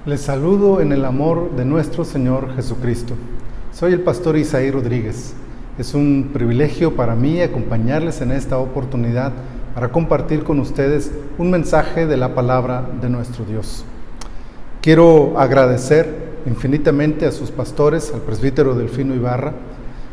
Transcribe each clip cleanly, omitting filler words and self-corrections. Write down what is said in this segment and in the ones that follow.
Les saludo en el amor de nuestro Señor Jesucristo. Soy el pastor Isaí Rodríguez. Es un privilegio para mí acompañarles en esta oportunidad para compartir con ustedes un mensaje de la palabra de nuestro Dios. Quiero agradecer infinitamente a sus pastores, al presbítero Delfino Ibarra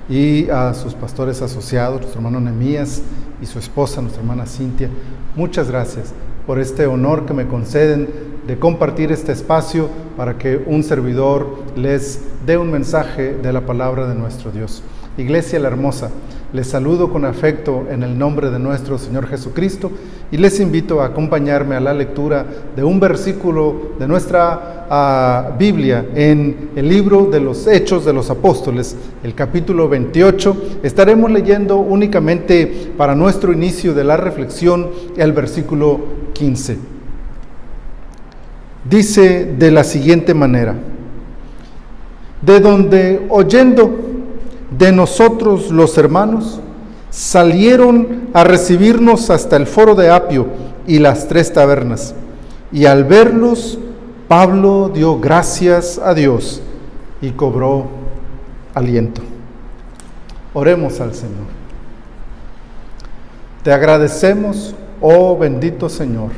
y a sus pastores asociados, nuestro hermano Nehemías y su esposa, nuestra hermana Cintia. Muchas gracias por este honor que me conceden de compartir este espacio para que un servidor les dé un mensaje de la palabra de nuestro Dios. Iglesia La Hermosa, les saludo con afecto en el nombre de nuestro Señor Jesucristo y les invito a acompañarme a la lectura de un versículo de nuestra Biblia en el libro de los Hechos de los Apóstoles, el capítulo 28. Estaremos leyendo únicamente para nuestro inicio de la reflexión el versículo 15. Dice de la siguiente manera: de donde oyendo de nosotros los hermanos, salieron a recibirnos hasta el foro de Apio y las 3 tabernas, y al verlos, Pablo dio gracias a Dios y cobró aliento. Oremos al Señor. Te agradecemos, oh bendito Señor,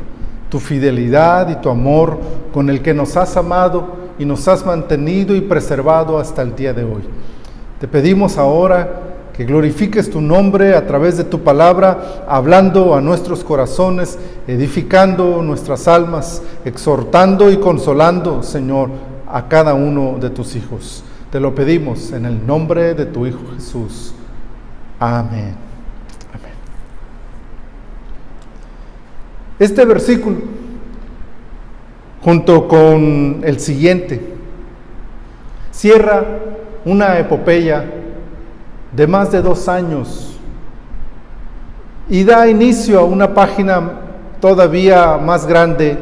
tu fidelidad y tu amor con el que nos has amado y nos has mantenido y preservado hasta el día de hoy. Te pedimos ahora que glorifiques tu nombre a través de tu palabra, hablando a nuestros corazones, edificando nuestras almas, exhortando y consolando, Señor, a cada uno de tus hijos. Te lo pedimos en el nombre de tu Hijo Jesús. Amén. Este versículo, junto con el siguiente, cierra una epopeya de más de 2 años y da inicio a una página todavía más grande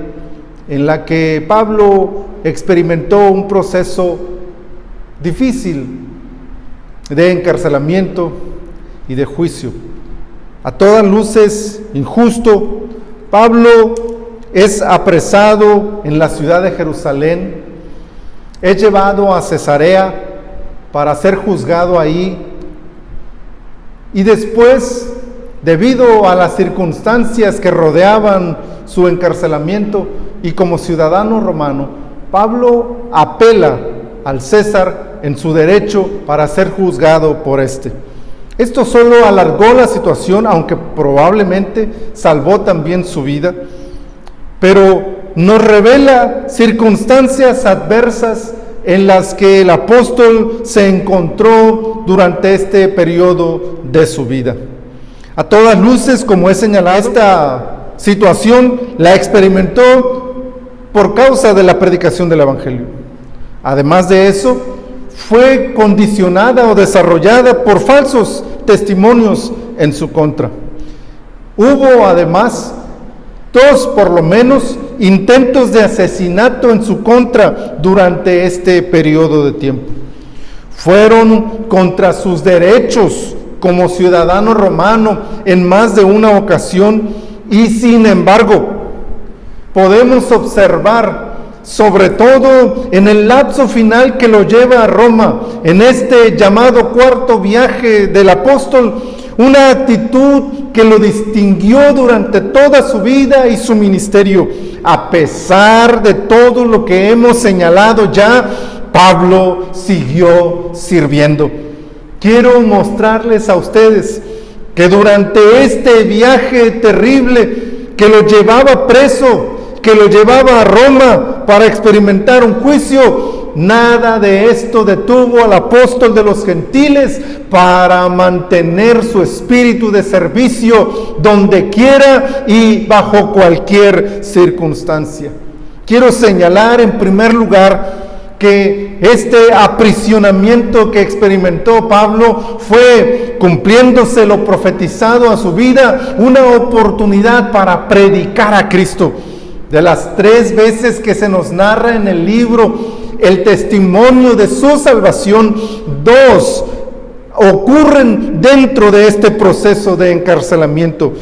en la que Pablo experimentó un proceso difícil de encarcelamiento y de juicio. A todas luces injusto. Pablo es apresado en la ciudad de Jerusalén, es llevado a Cesarea para ser juzgado ahí, y después, debido a las circunstancias que rodeaban su encarcelamiento y como ciudadano romano, Pablo apela al César en su derecho para ser juzgado por este. Esto solo alargó la situación, aunque probablemente salvó también su vida, pero nos revela circunstancias adversas en las que el apóstol se encontró durante este periodo de su vida. A todas luces, como he señalado, esta situación la experimentó por causa de la predicación del Evangelio. Además de eso, fue condicionada o desarrollada por falsos testimonios en su contra. Hubo además 2, por lo menos, intentos de asesinato en su contra durante este periodo de tiempo. Fueron contra sus derechos como ciudadano romano en más de una ocasión, y sin embargo, podemos observar, sobre todo en el lapso final que lo lleva a Roma, en este llamado 4º viaje del apóstol, una actitud que lo distinguió durante toda su vida y su ministerio. A pesar de todo lo que hemos señalado ya, Pablo siguió sirviendo. Quiero mostrarles a ustedes que durante este viaje terrible que lo llevaba preso, que lo llevaba a Roma para experimentar un juicio, nada de esto detuvo al apóstol de los gentiles para mantener su espíritu de servicio donde quiera y bajo cualquier circunstancia. Quiero señalar en primer lugar que este aprisionamiento que experimentó Pablo fue, cumpliéndose lo profetizado a su vida, una oportunidad para predicar a Cristo. De las 3 veces que se nos narra en el libro el testimonio de su salvación, 2 ocurren dentro de este proceso de encarcelamiento.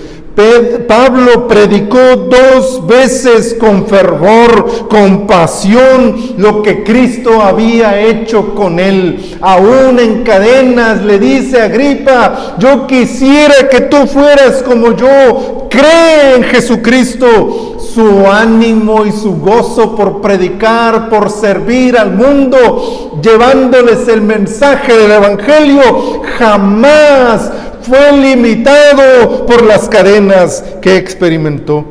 Pablo predicó 2 veces con fervor, con pasión, lo que Cristo había hecho con él. Aún en cadenas le dice a Agripa: yo quisiera que tú fueras como yo. Cree en Jesucristo. Su ánimo y su gozo por predicar, por servir al mundo, llevándoles el mensaje del Evangelio, jamás fue limitado por las cadenas que experimentó.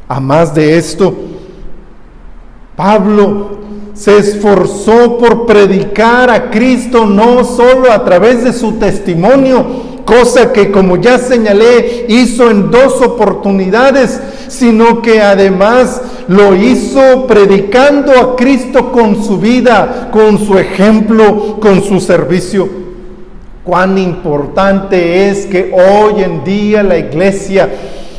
A más de esto, Pablo se esforzó por predicar a Cristo no solo a través de su testimonio, cosa que, como ya señalé, hizo en 2 oportunidades, sino que además lo hizo predicando a Cristo con su vida, con su ejemplo, con su servicio. Cuán importante es que hoy en día la iglesia,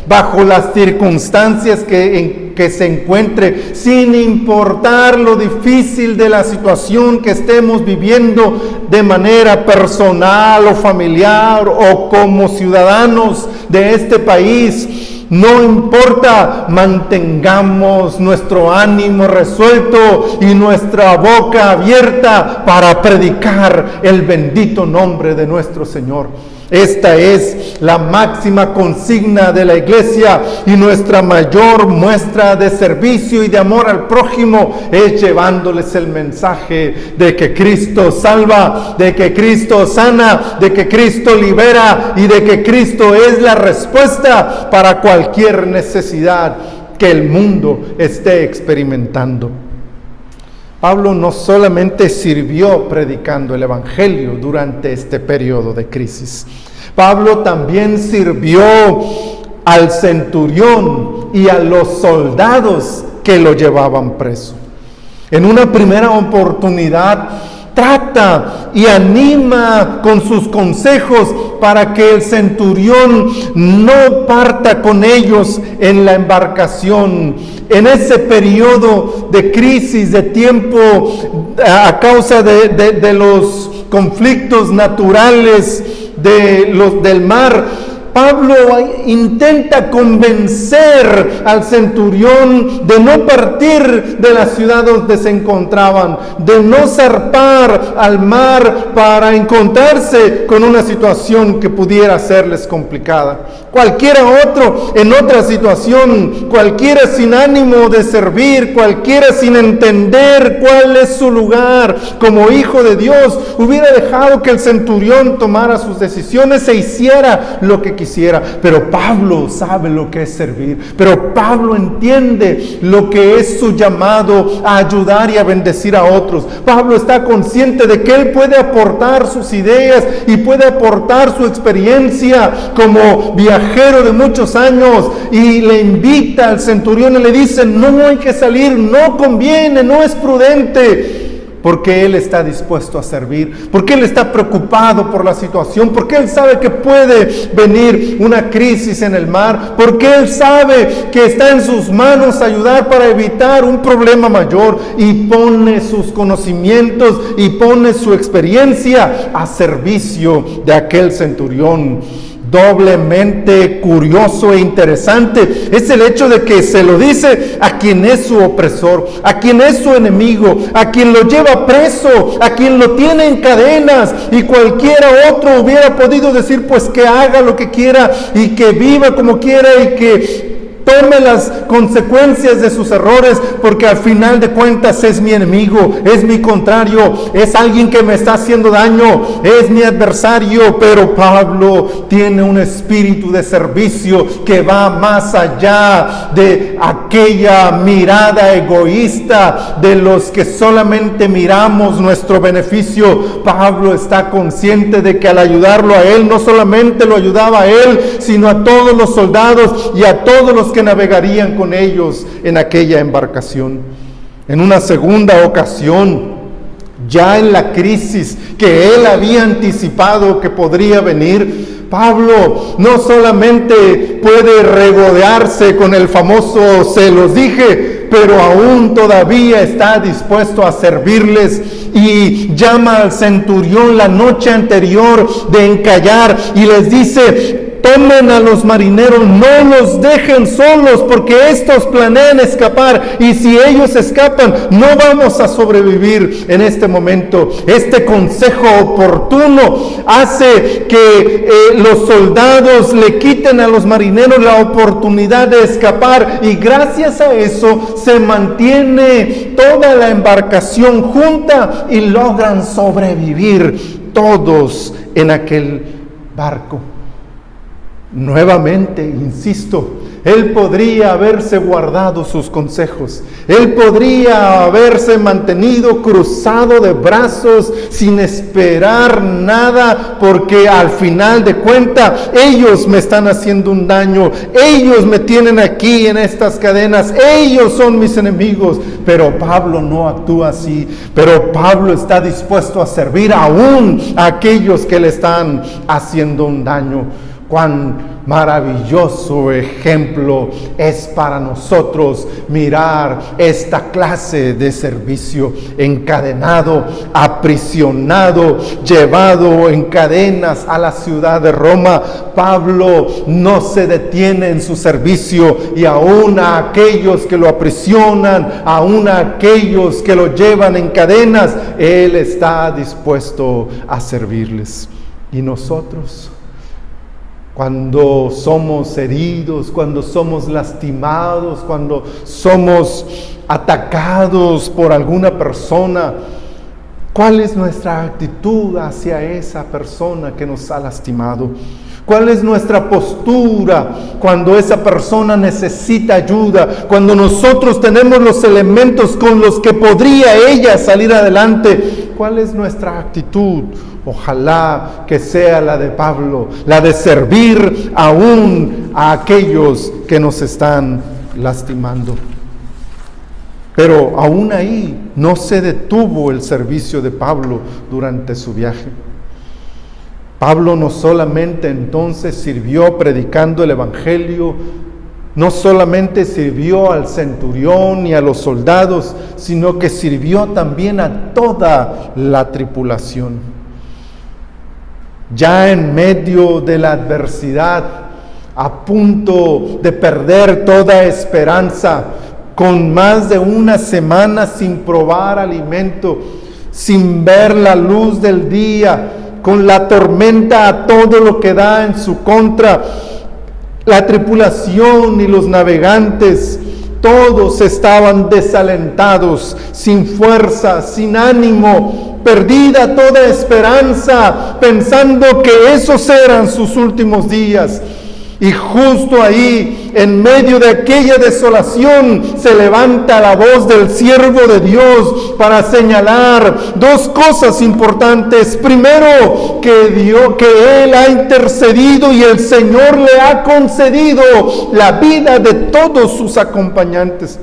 bajo las circunstancias en que se encuentre, sin importar lo difícil de la situación que estemos viviendo de manera personal o familiar o como ciudadanos de este país, no importa, mantengamos nuestro ánimo resuelto y nuestra boca abierta para predicar el bendito nombre de nuestro Señor. Esta es la máxima consigna de la iglesia, y nuestra mayor muestra de servicio y de amor al prójimo es llevándoles el mensaje de que Cristo salva, de que Cristo sana, de que Cristo libera y de que Cristo es la respuesta para cualquier necesidad que el mundo esté experimentando. Pablo no solamente sirvió predicando el Evangelio durante este periodo de crisis. Pablo también sirvió al centurión y a los soldados que lo llevaban preso. En una primera oportunidad, trata y anima con sus consejos para que el centurión no parta con ellos en la embarcación. En ese periodo de crisis, de tiempo, a causa de los conflictos naturales del mar, Pablo intenta convencer al centurión de no partir de la ciudad donde se encontraban, de no zarpar al mar para encontrarse con una situación que pudiera serles complicada. Cualquiera otro en otra situación, cualquiera sin ánimo de servir, cualquiera sin entender cuál es su lugar como hijo de Dios, hubiera dejado que el centurión tomara sus decisiones e hiciera lo que quisiera. Pero Pablo sabe lo que es servir. Pero Pablo entiende lo que es su llamado a ayudar y a bendecir a otros. Pablo está consciente de que él puede aportar sus ideas y puede aportar su experiencia como viajero de muchos años, y le invita al centurión y le dice: no hay que salir, no conviene, no es prudente. Porque él está dispuesto a servir, porque él está preocupado por la situación, porque él sabe que puede venir una crisis en el mar, porque él sabe que está en sus manos ayudar para evitar un problema mayor, y pone sus conocimientos y pone su experiencia a servicio de aquel centurión. Doblemente curioso e interesante es el hecho de que se lo dice a quien es su opresor, a quien es su enemigo, a quien lo lleva preso, a quien lo tiene en cadenas, y cualquiera otro hubiera podido decir pues que haga lo que quiera y que viva como quiera y que tome las consecuencias de sus errores, porque al final de cuentas es mi enemigo, es mi contrario, es alguien que me está haciendo daño, es mi adversario. Pero Pablo tiene un espíritu de servicio que va más allá de aquella mirada egoísta de los que solamente miramos nuestro beneficio. Pablo está consciente de que al ayudarlo a él, no solamente lo ayudaba a él, sino a todos los soldados y a todos los que navegarían con ellos en aquella embarcación. En una segunda ocasión, ya en la crisis que él había anticipado que podría venir, Pablo no solamente puede regodearse con el famoso "se los dije", pero aún todavía está dispuesto a servirles, y llama al centurión la noche anterior de encallar y les dice: tomen a los marineros, no los dejen solos, porque estos planean escapar, y si ellos escapan, no vamos a sobrevivir en este momento. Este consejo oportuno hace que los soldados le quiten a los marineros la oportunidad de escapar, y gracias a eso se mantiene toda la embarcación junta y logran sobrevivir todos en aquel barco. Nuevamente, insisto, él podría haberse guardado sus consejos. Él podría haberse mantenido cruzado de brazos sin esperar nada, porque al final de cuentas ellos me están haciendo un daño. Ellos me tienen aquí en estas cadenas. Ellos son mis enemigos. Pero Pablo no actúa así. Pero Pablo está dispuesto a servir aún a aquellos que le están haciendo un daño. Cuán maravilloso ejemplo es para nosotros mirar esta clase de servicio. Encadenado, aprisionado, llevado en cadenas a la ciudad de Roma, Pablo no se detiene en su servicio, y aún a aquellos que lo aprisionan, aún a aquellos que lo llevan en cadenas, él está dispuesto a servirles. Y nosotros, cuando somos heridos, cuando somos lastimados, cuando somos atacados por alguna persona, ¿cuál es nuestra actitud hacia esa persona que nos ha lastimado? ¿Cuál es nuestra postura cuando esa persona necesita ayuda? Cuando nosotros tenemos los elementos con los que podría ella salir adelante, ¿cuál es nuestra actitud? Ojalá que sea la de Pablo, la de servir aún a aquellos que nos están lastimando. Pero aún ahí no se detuvo el servicio de Pablo durante su viaje. Pablo no solamente entonces sirvió predicando el evangelio, no solamente sirvió al centurión y a los soldados, sino que sirvió también a toda la tripulación. Ya en medio de la adversidad, a punto de perder toda esperanza, con más de una semana sin probar alimento, sin ver la luz del día, con la tormenta a todo lo que da en su contra, la tripulación y los navegantes, todos estaban desalentados, sin fuerza, sin ánimo, perdida toda esperanza, pensando que esos eran sus últimos días. Y justo ahí, en medio de aquella desolación, se levanta la voz del siervo de Dios para señalar dos cosas importantes. Primero, que Él ha intercedido y el Señor le ha concedido la vida de todos sus acompañantes.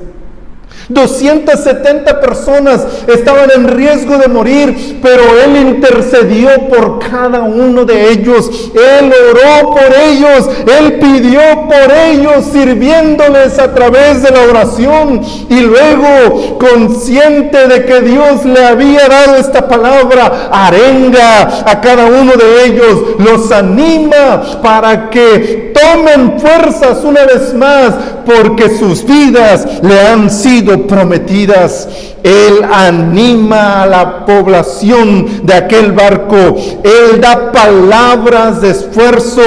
270 personas estaban en riesgo de morir, pero Él intercedió por cada uno de ellos. Él oró por ellos, Él pidió por ellos, sirviéndoles a través de la oración. Y luego, consciente de que Dios le había dado esta palabra, arenga a cada uno de ellos, los anima para que tomen fuerzas una vez más, porque sus vidas le han sido prometidas. Él anima a la población de aquel barco. Él da palabras de esfuerzo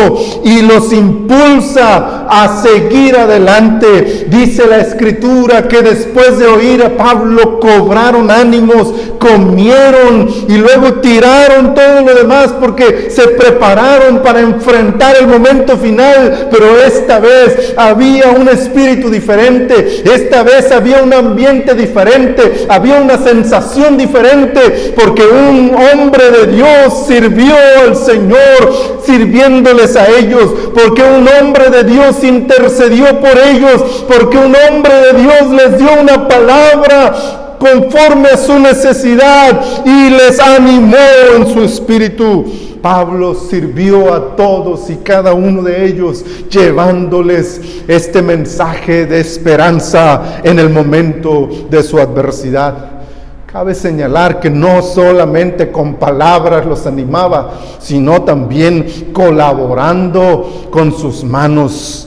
y los impulsa a seguir adelante. Dice la Escritura que después de oír a Pablo cobraron ánimos, comieron y luego tiraron todo lo demás porque se prepararon para enfrentar el momento final. Pero esta vez había un espíritu diferente. Esta vez había un ambiente diferente. Había una sensación diferente, porque un hombre de Dios sirvió al Señor sirviéndoles a ellos, porque un hombre de Dios intercedió por ellos, porque un hombre de Dios les dio una palabra conforme a su necesidad y les animó en su espíritu. Pablo sirvió a todos y cada uno de ellos, llevándoles este mensaje de esperanza en el momento de su adversidad. cabe señalar que no solamente con palabras los animaba, sino también colaborando con sus manos.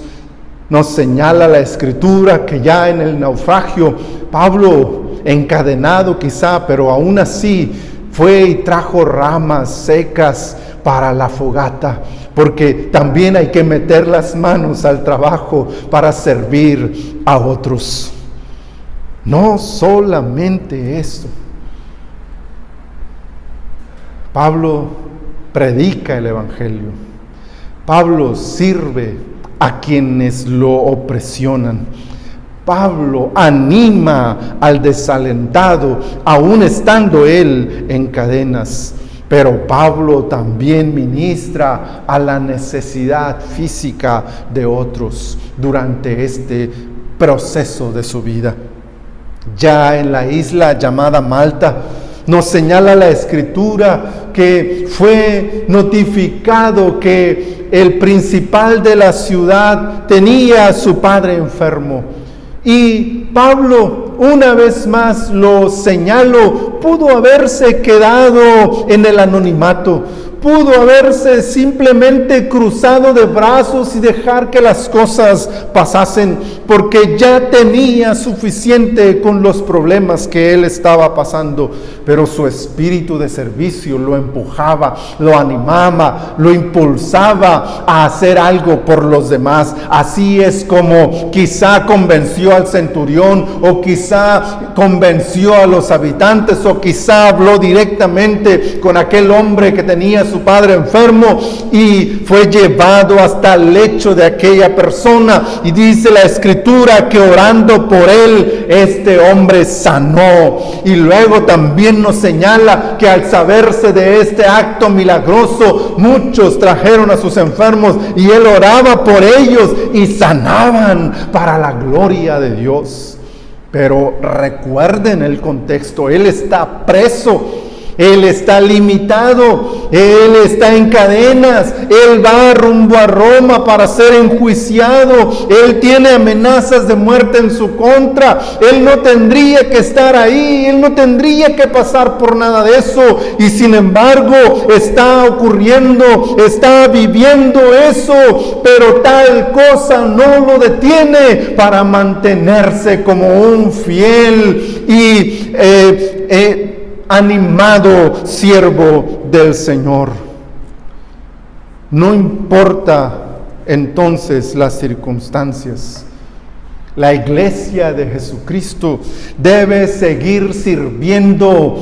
Nos señala la Escritura que ya en el naufragio, Pablo, encadenado quizá, pero aún así fue y trajo ramas secas para la fogata, porque también hay que meter las manos al trabajo para servir a otros. No solamente eso. Pablo predica el Evangelio. Pablo sirve a quienes lo opresionan. Pablo anima al desalentado, aún estando él en cadenas. Pero Pablo también ministra a la necesidad física de otros durante este proceso de su vida. Ya en la isla llamada Malta, nos señala la Escritura que fue notificado que el principal de la ciudad tenía a su padre enfermo. Y Pablo, una vez más lo señalo, pudo haberse quedado en el anonimato, pudo haberse simplemente cruzado de brazos y dejar que las cosas pasasen, porque ya tenía suficiente con los problemas que él estaba pasando, pero su espíritu de servicio lo empujaba, lo animaba, lo impulsaba a hacer algo por los demás. Así es como quizá convenció al centurión, o quizá convenció a los habitantes, o quizá habló directamente con aquel hombre que tenía su padre enfermo y fue llevado hasta el lecho de aquella persona, y dice la Escritura que orando por él este hombre sanó. Y luego también nos señala que al saberse de este acto milagroso, muchos trajeron a sus enfermos y él oraba por ellos y sanaban para la gloria de Dios. Pero recuerden el contexto, él está preso, él está limitado, él está en cadenas, él va rumbo a Roma para ser enjuiciado, él tiene amenazas de muerte en su contra, él no tendría que estar ahí, él no tendría que pasar por nada de eso, y sin embargo está ocurriendo, está viviendo eso, pero tal cosa no lo detiene para mantenerse como un fiel y animado siervo del Señor. No importa entonces las circunstancias, la iglesia de Jesucristo debe seguir sirviendo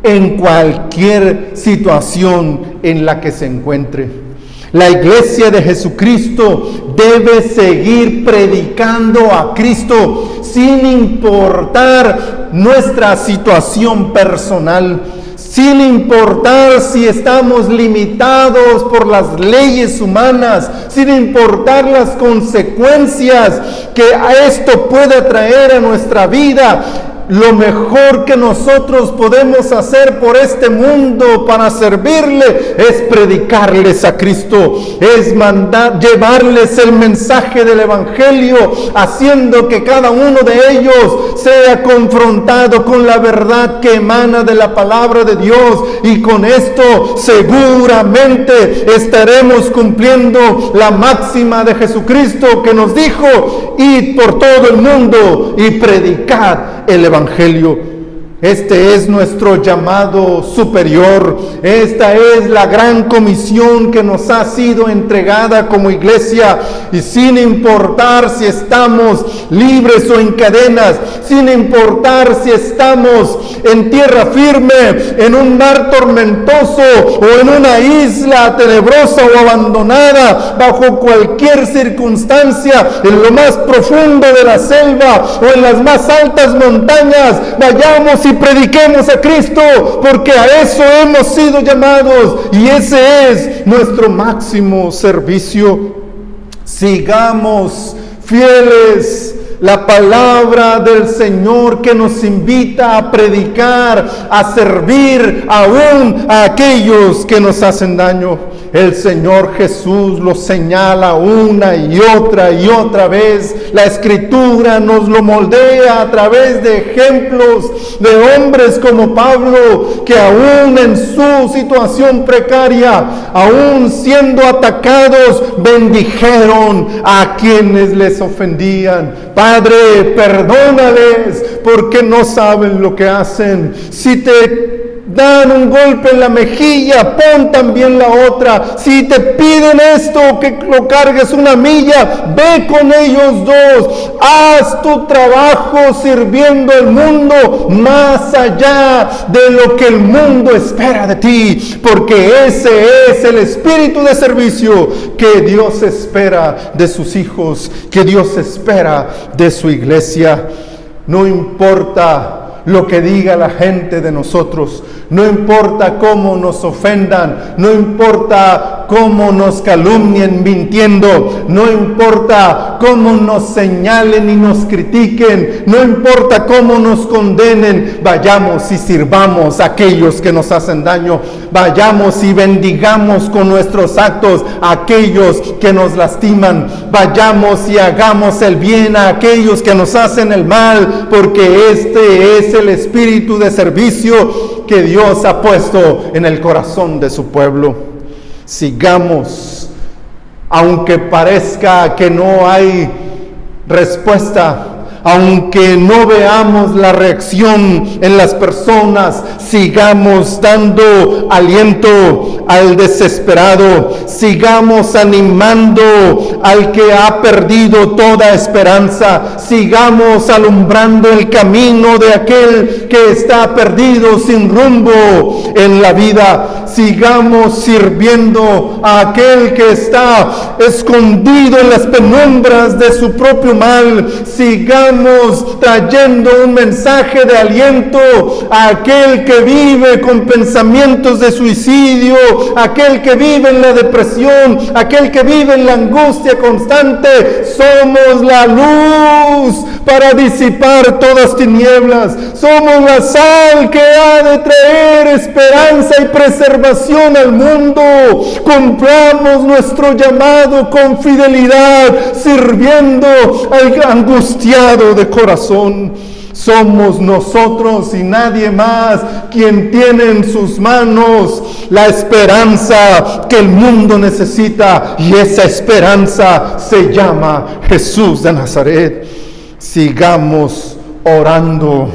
en cualquier situación en la que se encuentre. La iglesia de Jesucristo debe seguir predicando a Cristo sin importar nuestra situación personal, sin importar si estamos limitados por las leyes humanas, sin importar las consecuencias que esto puede traer a nuestra vida. Lo mejor que nosotros podemos hacer por este mundo para servirle es predicarles a Cristo, es llevarles el mensaje del Evangelio, haciendo que cada uno de ellos sea confrontado con la verdad que emana de la palabra de Dios, y con esto seguramente estaremos cumpliendo la máxima de Jesucristo que nos dijo: id por todo el mundo y predicad el Evangelio. Este es nuestro llamado superior. Esta es la gran comisión que nos ha sido entregada como iglesia, y sin importar si estamos libres o en cadenas, sin importar si estamos en tierra firme, en un mar tormentoso o en una isla tenebrosa o abandonada, bajo cualquier circunstancia, en lo más profundo de la selva o en las más altas montañas, vayamos y prediquemos a Cristo, porque a eso hemos sido llamados y ese es nuestro máximo servicio. Sigamos fieles la palabra del Señor, que nos invita a predicar, a servir aún a aquellos que nos hacen daño. El Señor Jesús lo señala una y otra vez. La Escritura nos lo moldea a través de ejemplos de hombres como Pablo, que aún en su situación precaria, aún siendo atacados, bendijeron a quienes les ofendían. Padre, perdónales porque no saben lo que hacen. Si te dan un golpe en la mejilla, pon también la otra. Si te piden esto, que lo cargues una milla, ve con ellos dos. Haz tu trabajo sirviendo al mundo más allá de lo que el mundo espera de ti, porque ese es el espíritu de servicio que Dios espera de sus hijos, que Dios espera de su iglesia. No importa lo que diga la gente de nosotros, no importa cómo nos ofendan, no importa cómo nos calumnien mintiendo, no importa cómo nos señalen y nos critiquen, no importa cómo nos condenen, vayamos y sirvamos a aquellos que nos hacen daño, vayamos y bendigamos con nuestros actos a aquellos que nos lastiman, vayamos y hagamos el bien a aquellos que nos hacen el mal, porque este es el espíritu de servicio que Dios ha puesto en el corazón de su pueblo. Sigamos, aunque parezca que no hay respuesta, aunque no veamos la reacción en las personas, sigamos dando aliento al desesperado, sigamos animando al que ha perdido toda esperanza, sigamos alumbrando el camino de aquel que está perdido sin rumbo en la vida, sigamos sirviendo a aquel que está escondido en las penumbras de su propio mal, sigamos trayendo un mensaje de aliento a aquel que vive con pensamientos de suicidio, aquel que vive en la depresión, aquel que vive en la angustia constante. Somos la luz para disipar todas tinieblas, somos la sal que ha de traer esperanza y preservación al mundo. Cumplamos nuestro llamado con fidelidad, sirviendo al angustiado de corazón. Somos nosotros y nadie más quien tiene en sus manos la esperanza que el mundo necesita, y esa esperanza se llama Jesús de Nazaret. Sigamos orando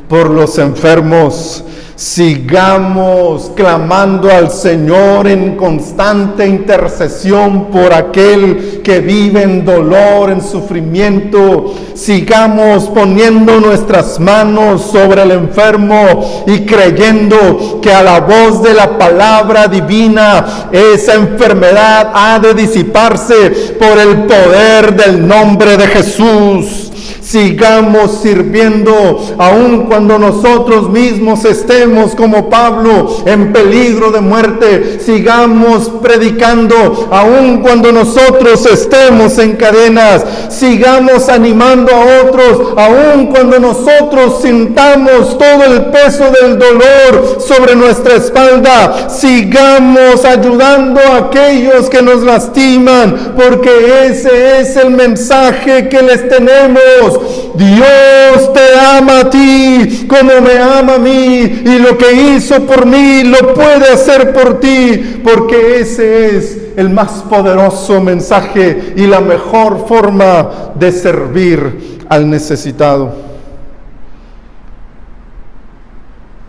por los enfermos, sigamos clamando al Señor en constante intercesión por aquel que vive en dolor, en sufrimiento. Sigamos poniendo nuestras manos sobre el enfermo y creyendo que a la voz de la palabra divina esa enfermedad ha de disiparse por el poder del nombre de Jesús. Sigamos sirviendo aun cuando nosotros mismos estemos como Pablo en peligro de muerte. Sigamos predicando aun cuando nosotros estemos en cadenas. Sigamos animando a otros aun cuando nosotros sintamos todo el peso del dolor sobre nuestra espalda. Sigamos ayudando a aquellos que nos lastiman, porque ese es el mensaje que les tenemos. Dios te ama a ti como me ama a mí, y lo que hizo por mí lo puede hacer por ti, porque ese es el más poderoso mensaje y la mejor forma de servir al necesitado.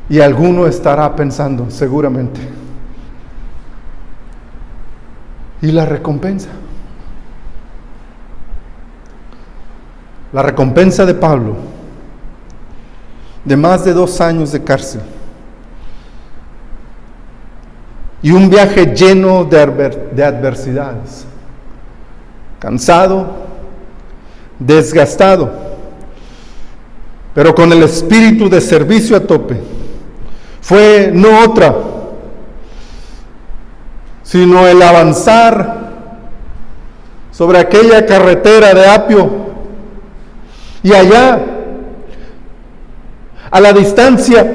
Y alguno estará pensando seguramente, ¿y la recompensa? La recompensa de Pablo, de más de 2 años de cárcel y un viaje lleno de adversidades, cansado, desgastado, pero con el espíritu de servicio a tope, fue no otra, sino el avanzar sobre aquella carretera de Apio. Y allá, a la distancia,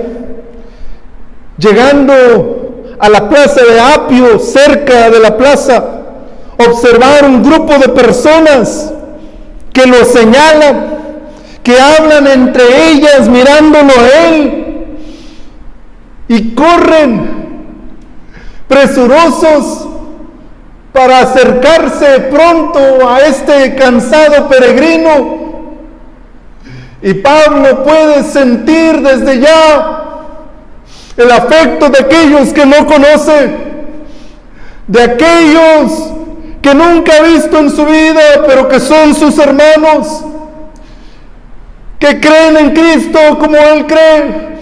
llegando a la plaza de Apio, cerca de la plaza, observar un grupo de personas que lo señalan, que hablan entre ellas mirándolo a él y corren presurosos para acercarse pronto a este cansado peregrino. Y Pablo puede sentir desde ya el afecto de aquellos que no conoce, de aquellos que nunca ha visto en su vida, pero que son sus hermanos, que creen en Cristo como Él cree,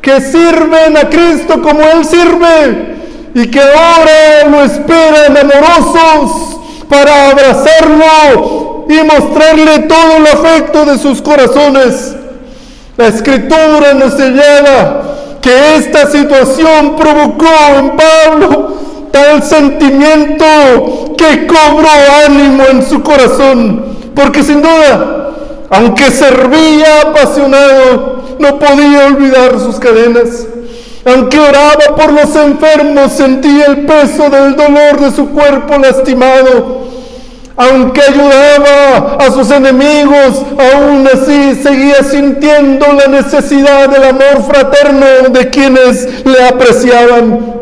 que sirven a Cristo como Él sirve, y que ahora lo esperan amorosos para abrazarlo y mostrarle todo el afecto de sus corazones. La Escritura nos señala que esta situación provocó en Pablo tal sentimiento que cobró ánimo en su corazón, porque sin duda, aunque servía apasionado, no podía olvidar sus cadenas. Aunque oraba por los enfermos, sentía el peso del dolor de su cuerpo lastimado. Aunque ayudaba a sus enemigos, aún así seguía sintiendo la necesidad del amor fraterno de quienes le apreciaban.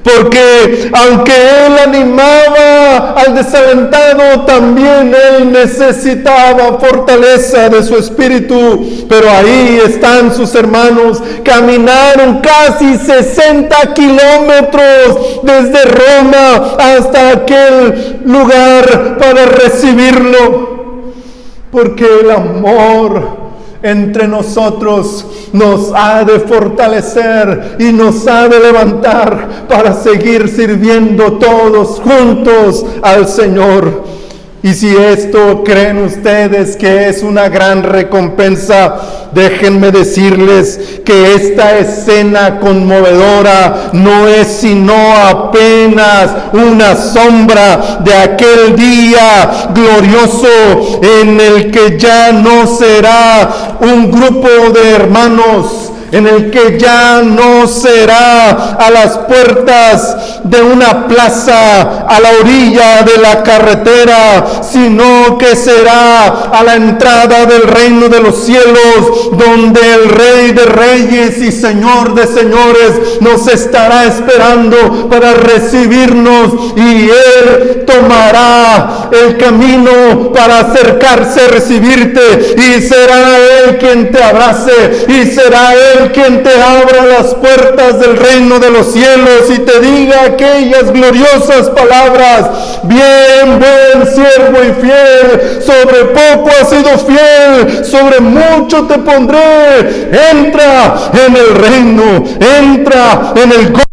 Porque aunque él animaba al desalentado, también él necesitaba fortaleza de su espíritu. Pero ahí están sus hermanos, caminaron casi 60 kilómetros desde Roma hasta aquel lugar para recibirlo. Porque el amor entre nosotros nos ha de fortalecer y nos ha de levantar para seguir sirviendo todos juntos al Señor. Y si esto creen ustedes que es una gran recompensa, déjenme decirles que esta escena conmovedora no es sino apenas una sombra de aquel día glorioso en el que ya no será un grupo de hermanos, en el que ya no será a las puertas de una plaza a la orilla de la carretera, sino que será a la entrada del reino de los cielos, donde el Rey de Reyes y Señor de Señores nos estará esperando para recibirnos, y Él tomará el camino para acercarse a recibirte, y será Él quien te abrace, y será Él quien te abra las puertas del reino de los cielos y te diga aquellas gloriosas palabras: bien, buen siervo y fiel, sobre poco has sido fiel, sobre mucho te pondré. Entra en el reino, entra en el gozo,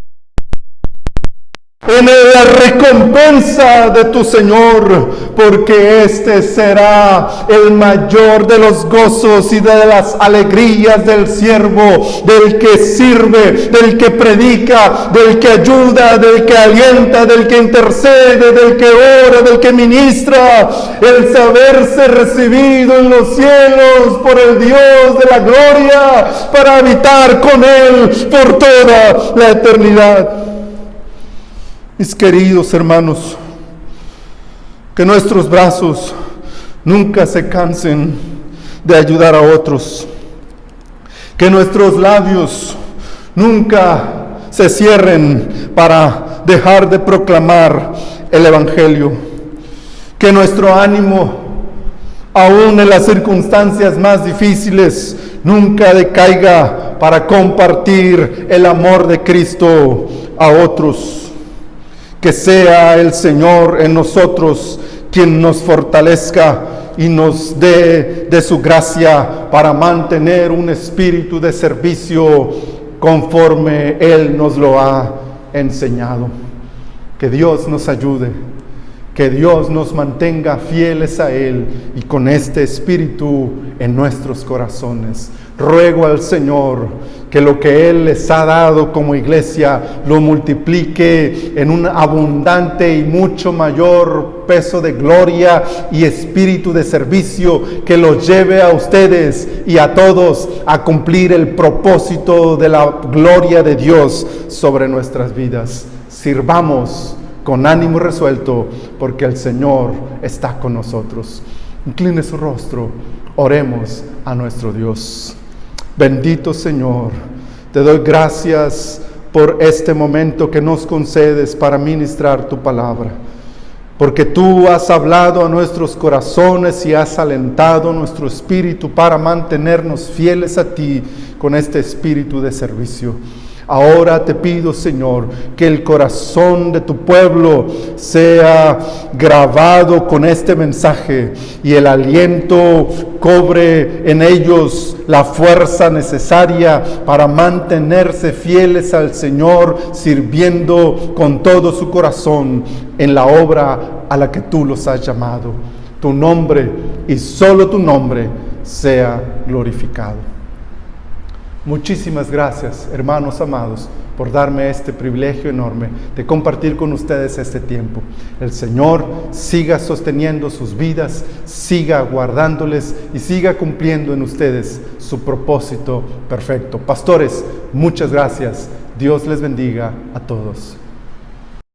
en la recompensa de tu Señor, porque este será el mayor de los gozos y de las alegrías del siervo, del que sirve, del que predica, del que ayuda, del que alienta, del que intercede, del que ora, del que ministra, el saberse recibido en los cielos por el Dios de la gloria, para habitar con Él por toda la eternidad. Mis queridos hermanos, que nuestros brazos nunca se cansen de ayudar a otros, que nuestros labios nunca se cierren para dejar de proclamar el Evangelio, que nuestro ánimo, aún en las circunstancias más difíciles, nunca decaiga para compartir el amor de Cristo a otros. Que sea el Señor en nosotros quien nos fortalezca y nos dé de su gracia para mantener un espíritu de servicio conforme Él nos lo ha enseñado. Que Dios nos ayude, que Dios nos mantenga fieles a Él y con este espíritu en nuestros corazones. Ruego al Señor que lo que Él les ha dado como iglesia lo multiplique en un abundante y mucho mayor peso de gloria y espíritu de servicio que los lleve a ustedes y a todos a cumplir el propósito de la gloria de Dios sobre nuestras vidas. Sirvamos con ánimo resuelto, porque el Señor está con nosotros. Incline su rostro, oremos a nuestro Dios. Bendito Señor, te doy gracias por este momento que nos concedes para ministrar tu palabra, porque tú has hablado a nuestros corazones y has alentado nuestro espíritu para mantenernos fieles a ti con este espíritu de servicio. Ahora te pido, Señor, que el corazón de tu pueblo sea grabado con este mensaje y el aliento cobre en ellos la fuerza necesaria para mantenerse fieles al Señor, sirviendo con todo su corazón en la obra a la que tú los has llamado. Tu nombre y solo tu nombre sea glorificado. Muchísimas gracias, hermanos amados, por darme este privilegio enorme de compartir con ustedes este tiempo. El Señor siga sosteniendo sus vidas, siga guardándoles y siga cumpliendo en ustedes su propósito perfecto. Pastores, muchas gracias. Dios les bendiga a todos.